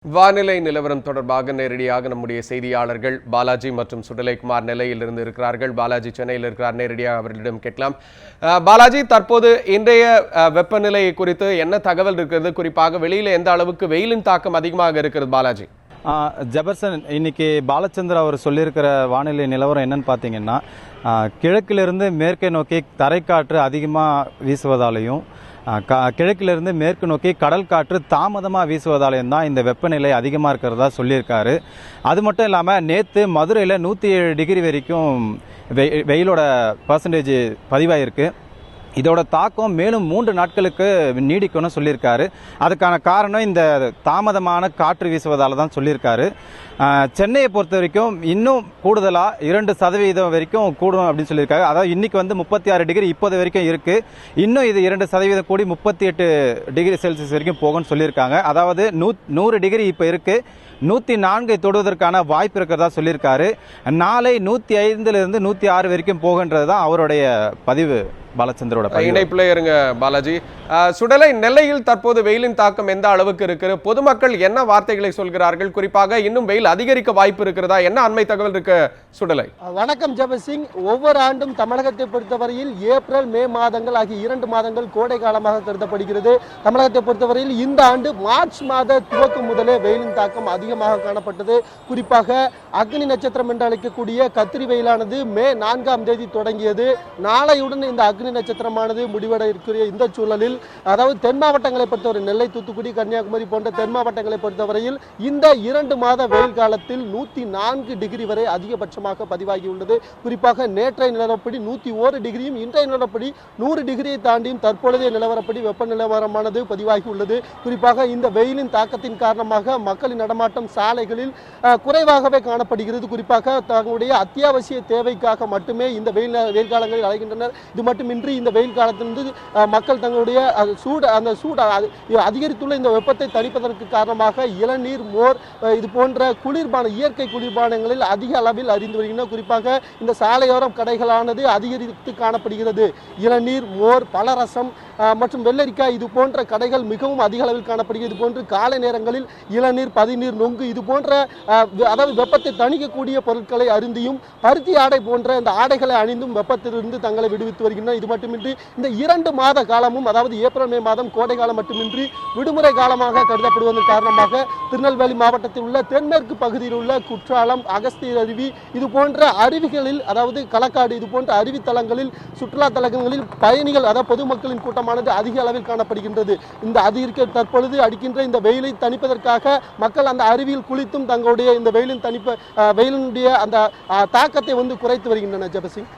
வானிலை நிலவரம் தொடர்பாக நேரடியாக நம்முடைய செய்தியாளர்கள் பாலாஜி மற்றும் சுடலைக்குமார் நிலையிலிருந்து இருக்கிறார்கள். பாலாஜி சென்னையில் இருக்கிறார், நேரடியாக அவர்களிடம் கேட்கலாம். பாலாஜி, தற்போது இன்றைய வெப்பநிலை குறித்து என்ன தகவல் இருக்கிறது? குறிப்பாக வெளியில எந்த அளவுக்கு வெயிலின் தாக்கம் அதிகமாக இருக்கிறது? பாலாஜி. ஜெபர்சன், இன்னைக்கு பாலச்சந்திர அவர் சொல்லியிருக்கிற வானிலை நிலவரம் என்னன்னு பார்த்தீங்கன்னா, கிழக்கிலிருந்து மேற்கை நோக்கி தரைக்காற்று அதிகமாக வீசுவதாலையும் கிழக்கிலிருந்து மேற்கு நோக்கி கடல் காற்று தாமதமாக வீசுவதாலையும் தான் இந்த வெப்பநிலை அதிகமாக இருக்கிறதா சொல்லியிருக்காரு. அது மட்டும் இல்லாமல் நேற்று மதுரையில் 107 டிகிரி வரைக்கும் வெயிலோட பர்சன்டேஜ் பதிவாயிருக்கு. இதோட தாக்கம் மேலும் 3 நாட்களுக்கு நீடிக்கும்னு சொல்லியிருக்காரு. அதுக்கான காரணம் இந்த தாமதமான காற்று வீசுவதால் தான் சொல்லியிருக்காரு. சென்னையை பொறுத்த வரைக்கும் இன்னும் கூடுதலாக 2% வரைக்கும் கூடும் அப்படின்னு சொல்லியிருக்காரு. அதாவது இன்னைக்கு 36 டிகிரி இப்போது வரைக்கும் இருக்கு. இன்னும் இது 2% கூடி 38 டிகிரி செல்சியஸ் வரைக்கும் போகும்னு சொல்லியிருக்காங்க. அதாவது 100 டிகிரி இப்போ இருக்கு, 104 தொடுவதற்கான வாய்ப்பு இருக்கிறதா சொல்லியிருக்காரு. நாளை 105 106 வரைக்கும் போகின்றது தான் அவருடைய பதிவு. பாலச்சந்திரோட இணைப்புல இருங்க பாலாஜி. சுடலை, நெல்லையில் தற்போது வெயிலின் தாக்கம் எந்த அளவுக்கு இருக்கு? பொதுமக்கள் என்ன வார்த்தைகளை சொல்கிறார்கள்? குறிப்பாக இன்னும் வெயில் அதிகரிக்க வாய்ப்பு இருக்கிறதா? என்ன அண்மை தகவல் இருக்கு சுடலை? வணக்கம் ஜெபசிங். ஒவ்வொரு ஆண்டும் தமிழகத்தை பொறுத்தவரையில் ஏப்ரல் மே மாதங்கள் ஆகிய 2 மாதங்கள் கோடை காலமாக கருதப்படுகிறது. தமிழகத்தை பொறுத்தவரையில் இந்த ஆண்டு மார்ச் மாத துவக்கம் முதலே வெயிலின் தாக்கம் அதிகமாக காணப்பட்டது. குறிப்பாக அக்னி நட்சத்திரம் என்று அழைக்கக்கூடிய கத்திரி வெயிலானது மே 4ஆம் தேதி தொடங்கியது. நாளையுடன் இந்த அக்னி நட்சத்திரமானது முடிவட இருக்கிற இந்த சூழலில், அதாவது தென் மாவட்டங்களை பொறுத்தவரை நெல்லை, தூத்துக்குடி, கன்னியாகுமரி போன்ற தென் மாவட்டங்களை பொறுத்தவரையில் இந்த 2 மாத வெயில் காலத்தில் 104 டிகிரி வரை அதிகபட்சமாக பதிவாகியுள்ளது. குறிப்பாக நேற்றைய நிலவரப்படி 101 டிகிரியும் இன்றைய நிலவரப்படி 100 டிகிரியை தாண்டியும் தற்பொழுதைய நிலவரப்படி வெப்ப நிலவரமானது பதிவாகியுள்ளது. குறிப்பாக இந்த வெயிலின் தாக்கத்தின் காரணமாக மக்களின் நடமாட்டம் சாலைகளில் குறைவாகவே காணப்படுகிறது. குறிப்பாக தங்களுடைய அத்தியாவசிய தேவைக்காக மட்டுமே இந்த வெயில் காலங்களில் அலைகின்றனர். இது மட்டுமின்றி இந்த வெயில் காலத்திலிருந்து மக்கள் தங்களுடைய சூடு அதிகரித்துள்ள இந்த வெப்பத்தை தணிப்பதற்கு காரணமாக இளநீர், மோர் இது போன்ற இயற்கை குளிர்பானங்களில் அதிக அளவில் அறிந்து வருகின்றனர். குறிப்பாக இந்த சாலையோரம் கடைகளானது அதிகரித்து காணப்படுகிறது. இளநீர், மோர், பலரசம் மற்றும் வெள்ளரிக்காய் இது போன்ற கடைகள் மிகவும் அதிக அளவில் காணப்படுகிறது. இது போன்று காலை நேரங்களில் இளநீர், பதிநீர், நொங்கு இது போன்ற அதாவது வெப்பத்தை தணிக்கக்கூடிய பொருட்களை அருந்தியும் பருத்தி ஆடை போன்ற இந்த ஆடைகளை அணிந்தும் வெப்பத்திலிருந்து தங்களை விடுவித்து வருகின்றனர். இது மட்டுமின்றி இந்த 2 மாத காலமும், அதாவது ஏப்ரல் மே மாதம் கோடை காலம் மட்டுமின்றி விடுமுறை காலமாக கருதப்படுவதன் காரணமாக திருநெல்வேலி மாவட்டத்தில் உள்ள தென்மேற்கு பகுதியில் உள்ள குற்றாலம், அகஸ்தியர் அருவி இது போன்ற அருவிகளில், அதாவது களக்காடு இது போன்ற அருவித்தலங்களில், சுற்றுலா தலங்களில் பயணிகள், அதாவது பொதுமக்களின் கூட்டமானது அதிக அளவில் காணப்படுகின்றது. இந்த அதிகரிக்க தற்பொழுது அடிக்கின்ற இந்த வெயிலை தணிப்பதற்காக மக்கள் அந்த அருவியில் குளித்தும் தங்களுடைய இந்த வெயிலினுடைய அந்த தாக்கத்தை குறைத்து வருகின்றனர். ஜெபசிங்,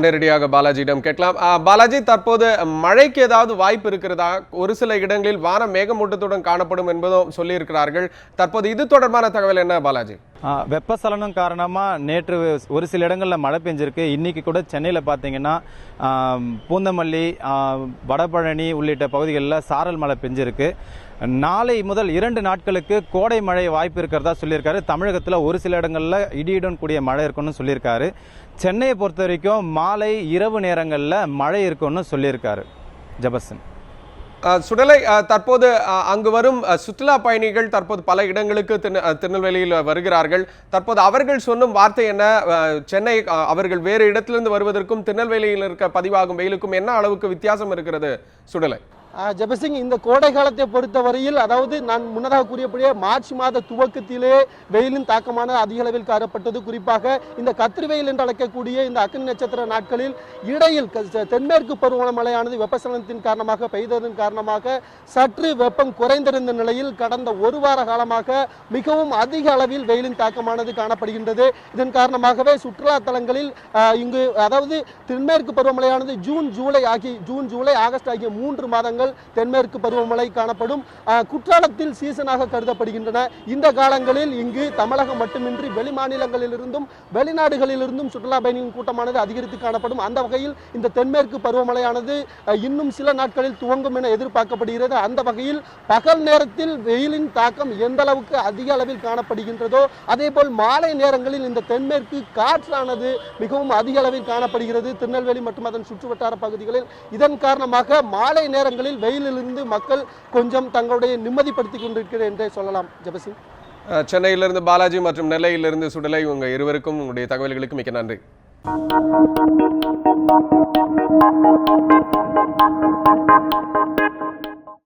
நேரடியாக பாலாஜியிடம் கேட்கலாம். பாலாஜி, தற்போது மழைக்கு ஏதாவது வாய்ப்பு இருக்கிறதா? ஒரு சில இடங்களில் வானம் மேகமூட்டத்துடன் காணப்படும் என்பதும் சொல்லியிருக்கிறார்கள். தற்போது இது தொடர்பான தகவல் என்ன பாலாஜி? வெப்பசலனம் காரணமாக நேற்று ஒரு சில இடங்களில் மழை பெஞ்சிருக்கு. இன்னைக்கு கூட சென்னையில் பார்த்தீங்கன்னா பூந்தமல்லி, வடபழனி உள்ளிட்ட பகுதிகளில் சாரல் மழை பெஞ்சிருக்கு. நாளை முதல் 2 நாட்களுக்கு கோடை மழை வாய்ப்பு இருக்கிறதா சொல்லியிருக்காரு. தமிழகத்தில் ஒரு சில இடங்களில் இடியுடன் கூடிய மழை இருக்குன்னு சொல்லியிருக்காரு. சென்னையை பொறுத்த வரைக்கும் மாலை இரவு நேரங்களில் மழை இருக்குன்னு சொல்லியிருக்காரு. ஜெபர்சன். சுடலை, தற்போது அங்கு வரும் சுற்றுலா பயணிகள் தற்போது பல இடங்களுக்கு திருநெல்வேலியில் வருகிறார்கள். தற்போது அவர்கள் சொன்னும் வார்த்தை என்ன? சென்னை அவர்கள் வேறு இடத்திலிருந்து வருவதற்கும் திருநெல்வேலியில் இருக்க பதிவாகும் வெயிலுக்கும் என்ன அளவுக்கு வித்தியாசம் இருக்கிறது சுடலை? ஜெபசிங், இந்த கோடை காலத்தை பொறுத்தவரையில், அதாவது நான் முன்னதாக கூறியபடியே மார்ச் மாத துவக்கத்திலே வெயிலின் தாக்கமான அதிக அளவில் காணப்பட்டது. குறிப்பாக இந்த கத்திரி வெயில் என்று அழைக்கக்கூடிய இந்த அக்னி நட்சத்திர நாட்களில் இடையில் தென்மேற்கு பருவமழையானது வெப்பசலனத்தின் காரணமாக பெய்ததன் காரணமாக சற்று வெப்பம் குறைந்திருந்த நிலையில் கடந்த 1 வார காலமாக மிகவும் அதிக அளவில் வெயிலின் தாக்கமானது காணப்படுகின்றது. இதன் காரணமாகவே சுற்றுலா தலங்களில் இங்கு, அதாவது தென்மேற்கு பருவமழையானது ஜூன், ஜூலை, ஆகஸ்ட் ஆகிய 3 மாதங்கள் தென்மேற்கு பருவமழை காணப்படும். குற்றாலத்தில் சீசனாக கருதப்படுகின்றன. இந்த காலங்களில் இங்கு தமிழகம் மட்டுமின்றி வெளி மாநிலங்களிலிருந்தும் வெளிநாடுகளிலிருந்தும் சுற்றுலா பயணிகளின் கூட்டமானது அதிகரித்து காணப்படும். அந்த வகையில் இந்த தென்மேற்கு பருவமழையானது இன்னும் சில நாட்களில் துவங்கும் என எதிர்பார்க்கப்படுகிறது. அந்த வகையில் பகல் நேரத்தில் வெயிலின் தாக்கம் எந்த அளவுக்கு அதிக அளவில் காணப்படுகின்றதோ அதேபோல் மாலை நேரங்களில் இந்த தென்மேற்கு காற்றானது மிகவும் அதிக அளவில் காணப்படுகிறது திருநெல்வேலி மற்றும் அதன் சுற்றுவட்டார பகுதிகளில். இதன் காரணமாக மாலை நேரங்களில் பகுதிகளில் வெயிலிலிருந்து மக்கள் கொஞ்சம் தங்களுடைய நிம்மதிப்படுத்திக் கொண்டிருக்கிறது என்றே சொல்லலாம். ஜெபசிங், சென்னையிலிருந்து பாலாஜி மற்றும் நெல்லையிலிருந்து சுடலை, உங்க இருவருக்கும் உங்களுடைய தகவல்களுக்கு மிக்க நன்றி.